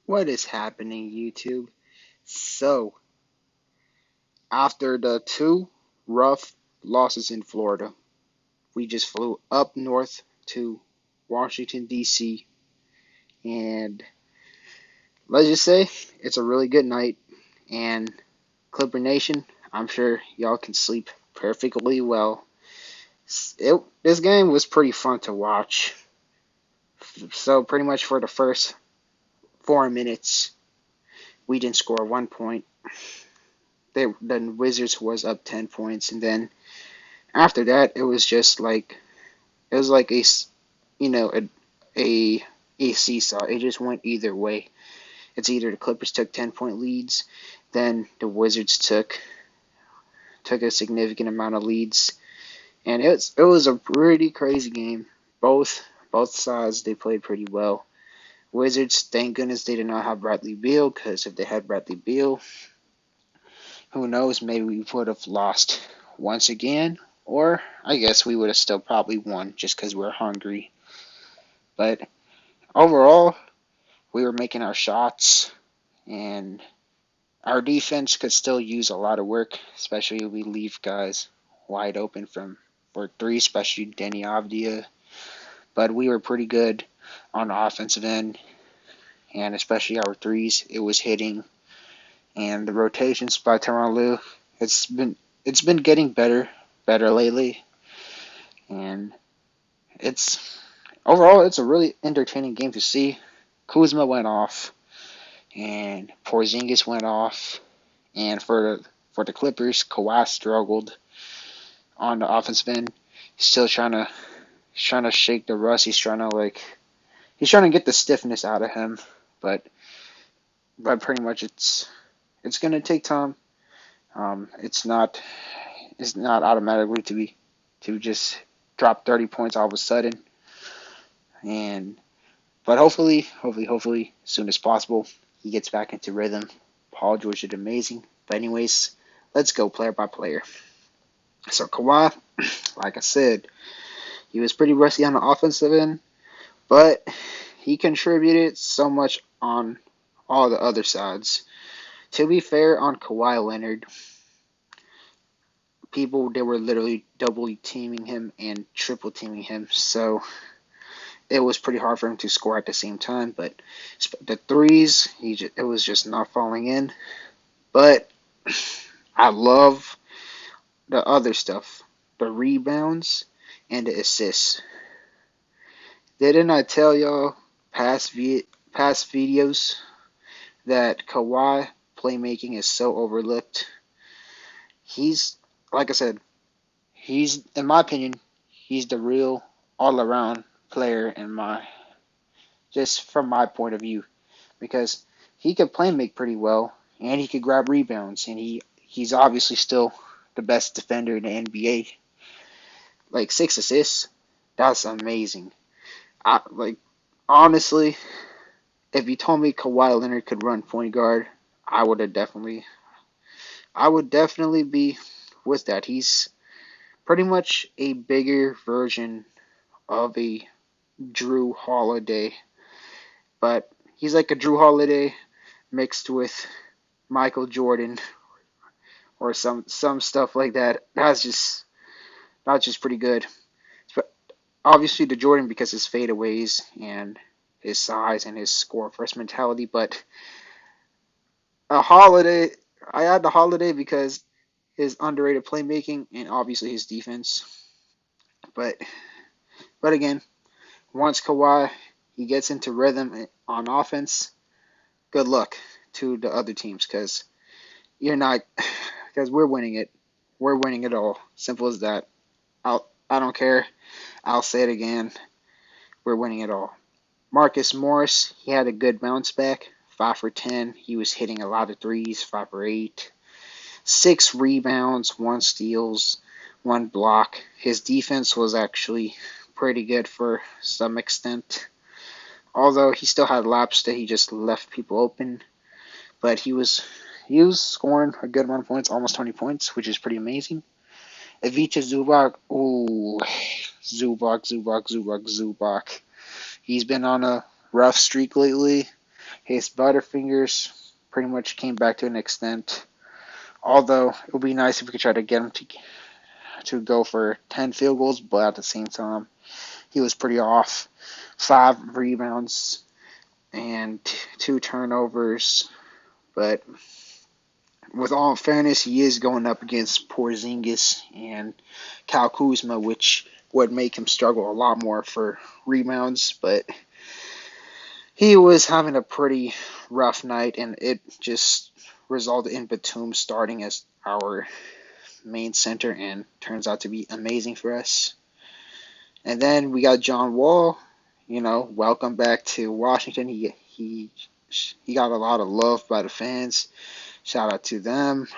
What is happening, YouTube? So, after the two rough losses in Florida, we just flew up north to Washington, D.C., and let's just say it's a really good night. And Clipper Nation, I'm sure y'all can sleep perfectly well. This game was pretty fun to watch. So, pretty much for the first 4 minutes, we didn't score 1 point. The Wizards was up 10 points, and then after that, it was like a a seesaw. It just went either way. It's either the Clippers took 10-point leads, then the Wizards took a significant amount of leads, and it was a pretty crazy game. Both sides they played pretty well. Wizards, thank goodness they did not have Bradley Beal, because if they had Bradley Beal, who knows, maybe we would have lost once again, or I guess we would have still probably won just because we're hungry. But overall, we were making our shots, and our defense could still use a lot of work, especially if we leave guys wide open for three, especially Denny Avdia. But we were pretty good on the offensive end, and especially our threes, it was hitting. And the rotations by Tyronn Lue, it's been getting better lately, and it's overall it's a really entertaining game to see. Kuzma went off, and Porzingis went off, and for the Clippers, Kawhi struggled on the offensive end. He's still trying to shake the rust. He's trying to get the stiffness out of him, but pretty much it's gonna take time. It's not automatically to just drop 30 points all of a sudden, and but hopefully, as soon as possible, he gets back into rhythm. Paul George did amazing. But anyways, let's go player by player. So Kawhi, like I said, he was pretty rusty on the offensive end, but he contributed so much on all the other sides. To be fair, on Kawhi Leonard, people they were literally double teaming him and triple teaming him, so it was pretty hard for him to score at the same time. But the threes, it was just not falling in. But I love the other stuff, the rebounds and the assists. Didn't I tell y'all past videos that Kawhi playmaking is so overlooked? He's like I said, he's in my opinion, he's the real all around player in my just from my point of view, because he could play make pretty well, and he could grab rebounds, and he's obviously still the best defender in the NBA. Like 6 assists, that's amazing. Like honestly, if you told me Kawhi Leonard could run point guard, I would have definitely, I would definitely be with that. He's pretty much a bigger version of a Drew Holiday, but he's like a Drew Holiday mixed with Michael Jordan or some stuff like that. That's just pretty good. But obviously the Jordan because his fadeaways and his size and his score first mentality, but a Holiday, I add the Holiday because his underrated playmaking and obviously his defense. But again, once Kawhi he gets into rhythm on offense, good luck to the other teams because you're not because we're winning it. We're winning it all. Simple as that. I don't care. I'll say it again. We're winning it all. Marcus Morris, he had a good bounce back. 5 for 10. He was hitting a lot of threes. 5 for 8. 6 rebounds, 1 steals, 1 block. His defense was actually pretty good for some extent. Although he still had laps that he just left people open. But he was scoring a good amount of points, almost 20 points, which is pretty amazing. Ivica Zubac, ooh, Zubac. He's been on a rough streak lately. His Butterfingers pretty much came back to an extent. Although it would be nice if we could try to get him to go for 10 field goals, but at the same time, he was pretty off. 5 rebounds and 2 turnovers. But with all fairness, he is going up against Porzingis and Kyle Kuzma, which would make him struggle a lot more for rebounds. But he was having a pretty rough night, and it just resulted in Batum starting as our main center, and turns out to be amazing for us. And then we got John Wall. Welcome back to Washington. He got a lot of love by the fans. Shout out to them.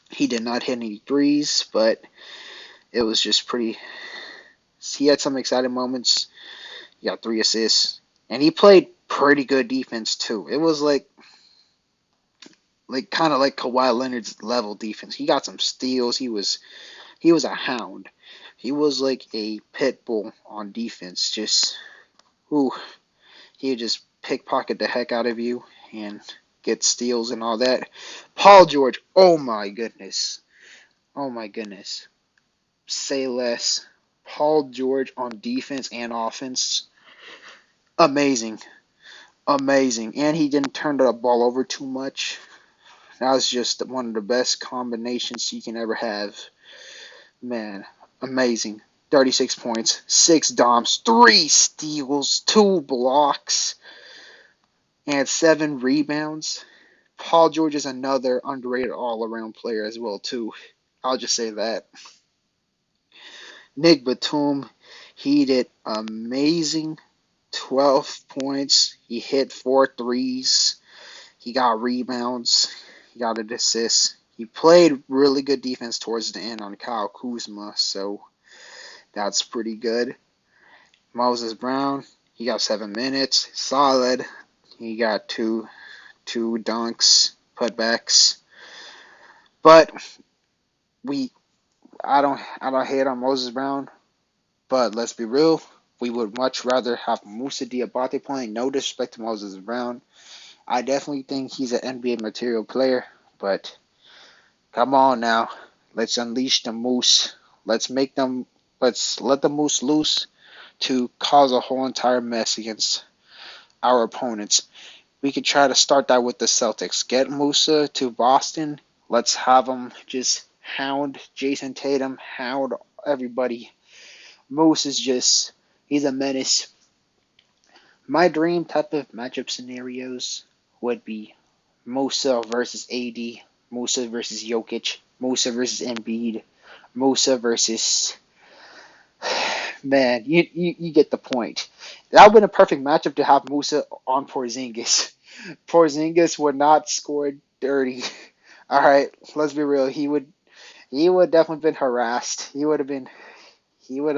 He did not hit any threes, but it was just pretty. He had some exciting moments. He got 3 assists, and he played pretty good defense too. It was like kind of like Kawhi Leonard's level defense. He got some steals. He was a hound. He was like a pit bull on defense. He would just pickpocket the heck out of you and get steals and all that. Paul George, oh my goodness. Say less. Paul George on defense and offense, amazing. And he didn't turn the ball over too much. That was just one of the best combinations you can ever have. Man, amazing. 36 points, 6 doms, 3 steals, 2 blocks, and 7 rebounds. Paul George is another underrated all-around player as well, too. I'll just say that. Nick Batum, he did amazing. 12 points. He hit 4 threes. He got rebounds. He got an assist. He played really good defense towards the end on Kyle Kuzma, so that's pretty good. Moses Brown, he got 7 minutes. Solid. He got two dunks, putbacks. But I don't hate on Moses Brown, but let's be real. We would much rather have Moussa Diabate playing. No disrespect to Moses Brown. I definitely think he's an NBA material player, but come on now. Let's unleash the Moose. Let's let the Moose loose to cause a whole entire mess against our opponents. We could try to start that with the Celtics. Get Moussa to Boston. Let's have him just hound Jason Tatum, hound everybody. Moose is he's a menace. My dream type of matchup scenarios would be Moussa versus AD, Moussa versus Jokic, Moussa versus Embiid, Moussa versus... Man, you get the point. That would have been a perfect matchup to have Moussa on Porzingis. Porzingis would not score dirty. All right, let's be real. He would definitely been harassed. He would have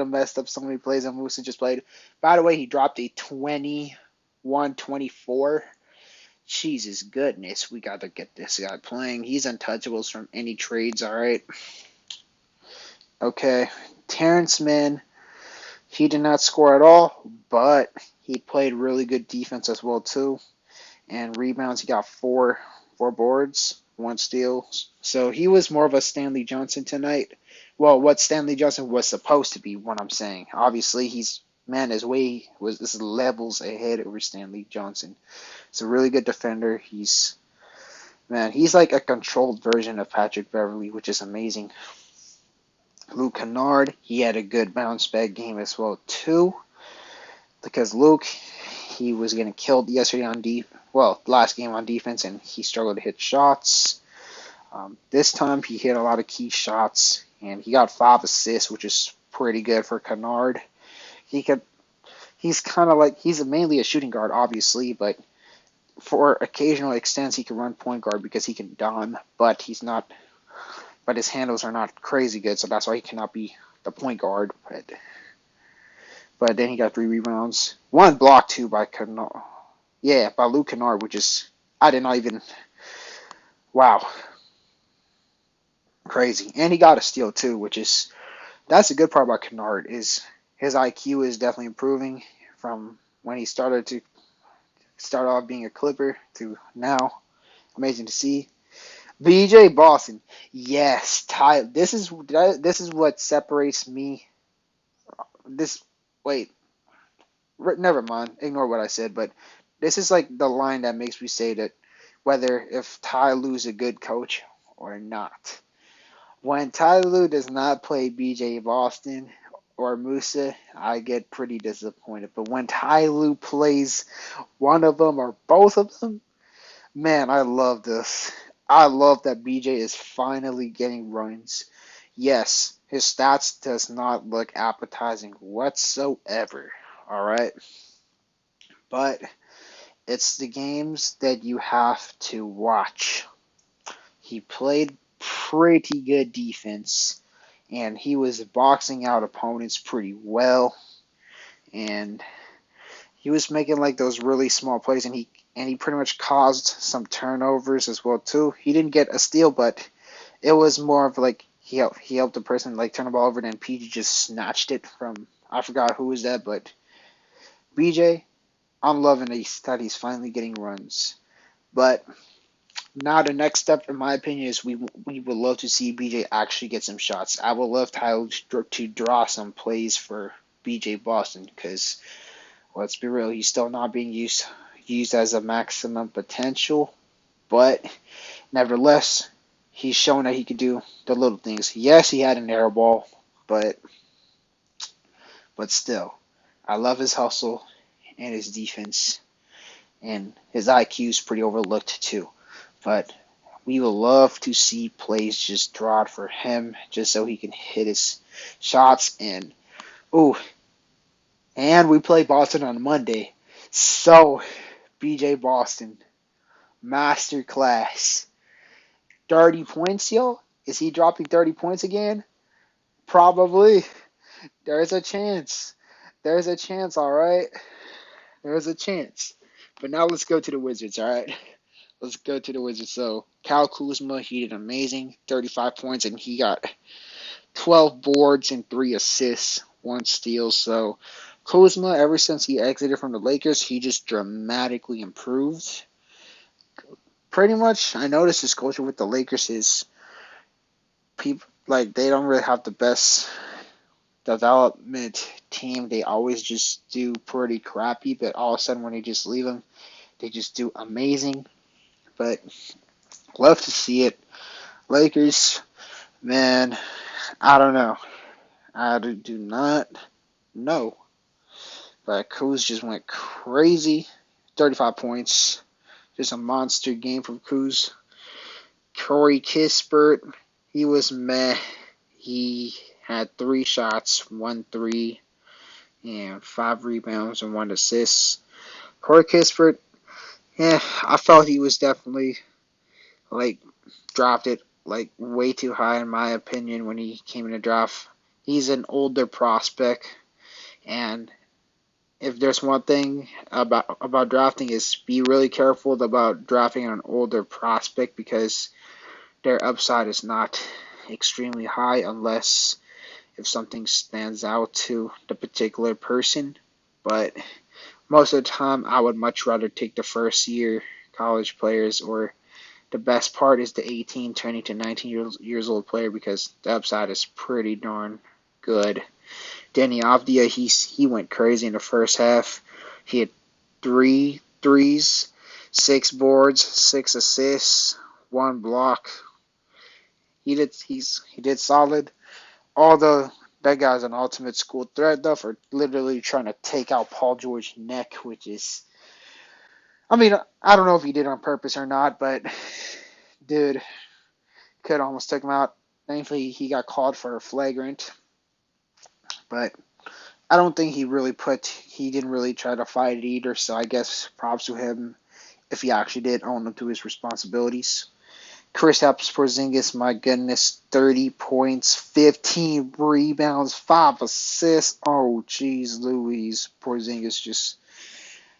messed up so many plays that Moussa just played. By the way, he dropped a 21-24. Jesus goodness, we got to get this guy playing. He's untouchables from any trades, all right? Okay, Terrence Mann, he did not score at all, but he played really good defense as well, too. And rebounds, he got 4 boards, 1 steal. So he was more of a Stanley Johnson tonight. Well, what Stanley Johnson was supposed to be, what I'm saying. Obviously, this is levels ahead over Stanley Johnson. He's a really good defender. He's like a controlled version of Patrick Beverley, which is amazing. Luke Kennard, he had a good bounce back game as well too, because Luke, he was getting killed yesterday last game on defense, and he struggled to hit shots. This time he hit a lot of key shots, and he got 5 assists, which is pretty good for Kennard. He's kind of like, he's mainly a shooting guard, obviously, but for occasional extents, he can run point guard because he can dime, but his handles are not crazy good, so that's why he cannot be the point guard. But then he got 3 rebounds, 1 block too by Kennard. Yeah, by Luke Kennard, which is, I did not even, wow, crazy. And he got a steal too, that's the good part about Kennard, is his IQ is definitely improving from when he started to Start off being a Clipper to now. Amazing to see. BJ Boston. Yes, Ty. This is what separates me. This wait, never mind. Ignore what I said. But this is like the line that makes me say that whether if Ty Lue's a good coach or not. When Ty Lue does not play BJ Boston or Musa, I get pretty disappointed. But when Ty Lue plays one of them or both of them, man, I love this. I love that BJ is finally getting runs. Yes, his stats does not look appetizing whatsoever. All right, but it's the games that you have to watch. He played pretty good defense, and he was boxing out opponents pretty well, and he was making like those really small plays, and he pretty much caused some turnovers as well too. He didn't get a steal, but it was more of like he helped the person like turn the ball over, and then PG just snatched it from I forgot who was that, but BJ, I'm loving that he's finally getting runs. But now the next step, in my opinion, is we would love to see BJ actually get some shots. I would love Tyler to draw some plays for BJ Boston because let's be real, he's still not being used as a maximum potential, but nevertheless, he's shown that he can do the little things. Yes, he had an air ball, but still, I love his hustle and his defense, and his IQ is pretty overlooked too. But we would love to see plays just drawn for him, just so he can hit his shots. Ooh, and we play Boston on Monday, so BJ Boston, masterclass. 30 points, yo? Is he dropping 30 points again? Probably. There's a chance. There's a chance, all right? There's a chance. But now let's go to the Wizards, all right? Let's go to the Wizards. So, Kyle Kuzma, he did amazing. 35 points, and he got 12 boards and 3 assists, 1 steal. So, Kuzma, ever since he exited from the Lakers, he just dramatically improved. Pretty much, I noticed his culture with the Lakers is people like they don't really have the best development team. They always just do pretty crappy, but all of a sudden when they just leave them, they just do amazing. But love to see it. Lakers, man, I don't know. I do not know. But Kuz just went crazy. 35 points. Just a monster game from Kuz. Corey Kispert, he was meh. He had 3 shots, 1 3, and 5 rebounds and 1 assist. Corey Kispert, I felt he was definitely like dropped it like way too high in my opinion when he came in the draft. He's an older prospect, and if there's one thing about drafting is be really careful about drafting an older prospect because their upside is not extremely high unless if something stands out to the particular person. But most of the time, I would much rather take the first year college players, or the best part is the 18 turning to 19 years old player because the upside is pretty darn good. Danny Avdia, he went crazy in the first half. He had 3 threes, 6 boards, 6 assists, 1 block. He did solid. Although that guy's an ultimate school threat though for literally trying to take out Paul George's neck, which is, I mean, I don't know if he did it on purpose or not, but dude, could almost took him out. Thankfully, he got called for a flagrant, but I don't think he didn't really try to fight it either. So I guess props to him if he actually did own up to his responsibilities. Kristaps Porzingis, my goodness, 30 points, 15 rebounds, 5 assists. Oh, jeez, Louise. Porzingis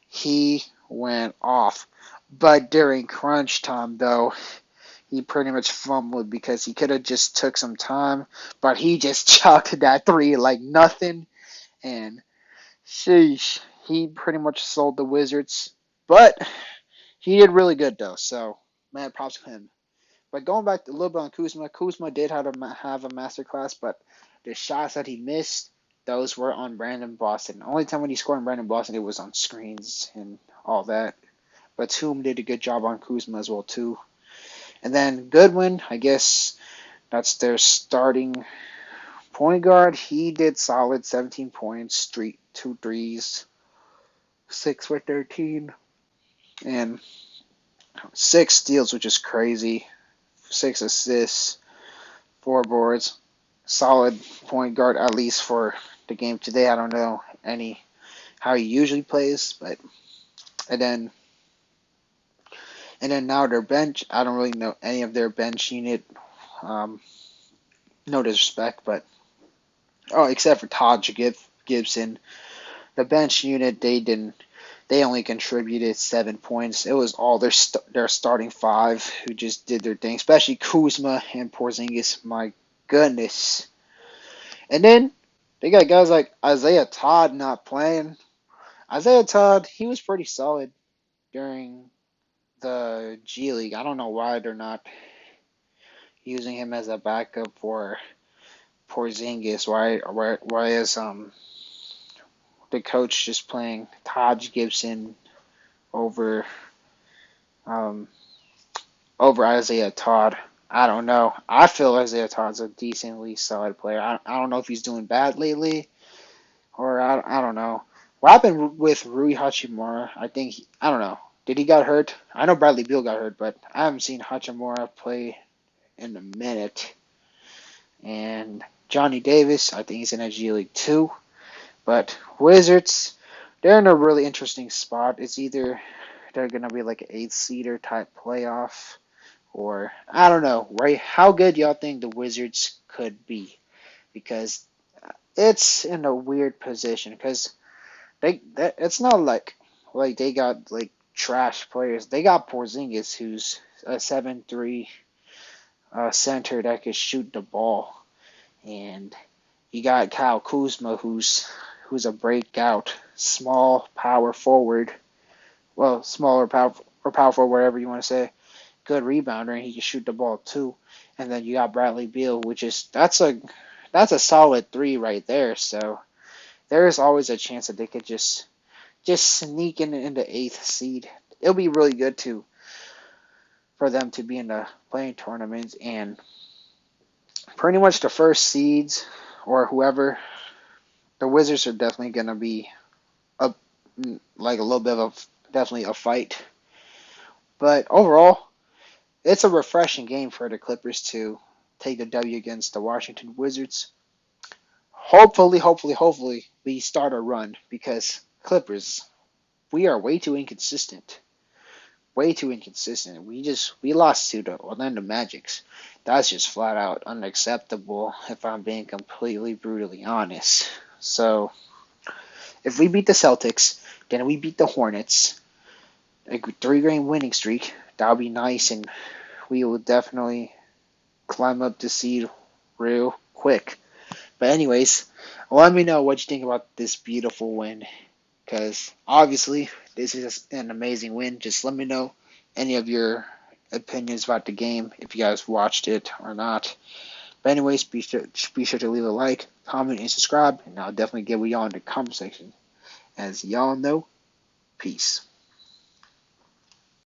he went off. But during crunch time, though, he pretty much fumbled because he could have just took some time, but he just chucked that 3 like nothing. And sheesh, he pretty much sold the Wizards. But he did really good though, so man, props to him. But going back a little bit on Kuzma, Kuzma did have a masterclass, but the shots that he missed, those were on Brandon Boston. The only time when he scored on Brandon Boston, it was on screens and all that. But Batum did a good job on Kuzma as well too. And then Goodwin, I guess that's their starting point guard. He did solid, 17 points, two threes, 6 for 13, and 6 steals, which is crazy. 6 assists, 4 boards. Solid point guard, at least for the game today. I don't know how he usually plays, but and then now their bench. I don't really know any of their bench unit. Um, no disrespect, but except for Todd Gibson, the bench unit they didn't. They only contributed 7 points. It was all their starting five who just did their thing, especially Kuzma and Porzingis. My goodness. And then they got guys like Isaiah Todd not playing. Isaiah Todd, he was pretty solid during the G League. I don't know why they're not using him as a backup for Porzingis. Why is the coach just playing Todd Gibson over um over Isaiah Todd? I don't know. I feel Isaiah Todd's a decently solid player. I don't know if he's doing bad lately, or I don't know. What happened with Rui Hachimura? I don't know. Did he got hurt? I know Bradley Beal got hurt, but I haven't seen Hachimura play in a minute. And Johnny Davis, I think he's in a G League too. But Wizards, they're in a really interesting spot. It's either they're gonna be like an 8 seeder type playoff, or I don't know. Right? How good y'all think the Wizards could be? Because it's in a weird position. Because it's not like they got like trash players. They got Porzingis, who's a 7'3" center that can shoot the ball, and you got Kyle Kuzma, who's a breakout small power forward. Well, smaller power or power forward, whatever you want to say. Good rebounder, and he can shoot the ball too. And then you got Bradley Beal, which is that's a solid three right there. So there is always a chance that they could just sneak in the 8th seed. It'll be really good for them to be in the playing tournaments, and pretty much the first seeds or whoever, the Wizards are definitely gonna be up like a little bit of definitely a fight. But overall, it's a refreshing game for the Clippers to take the W against the Washington Wizards. Hopefully, we start a run because Clippers, we are way too inconsistent. Way too inconsistent. We lost to the Orlando Magics. That's just flat out unacceptable if I'm being completely brutally honest. So if we beat the Celtics, then we beat the Hornets, a 3-game winning streak, that would be nice, and we will definitely climb up the seed real quick. But anyways, let me know what you think about this beautiful win, because obviously this is an amazing win. Just let me know any of your opinions about the game, if you guys watched it or not. But anyways, be sure to leave a like, comment, and subscribe, and I'll definitely get with y'all in the comment section. As y'all know, peace.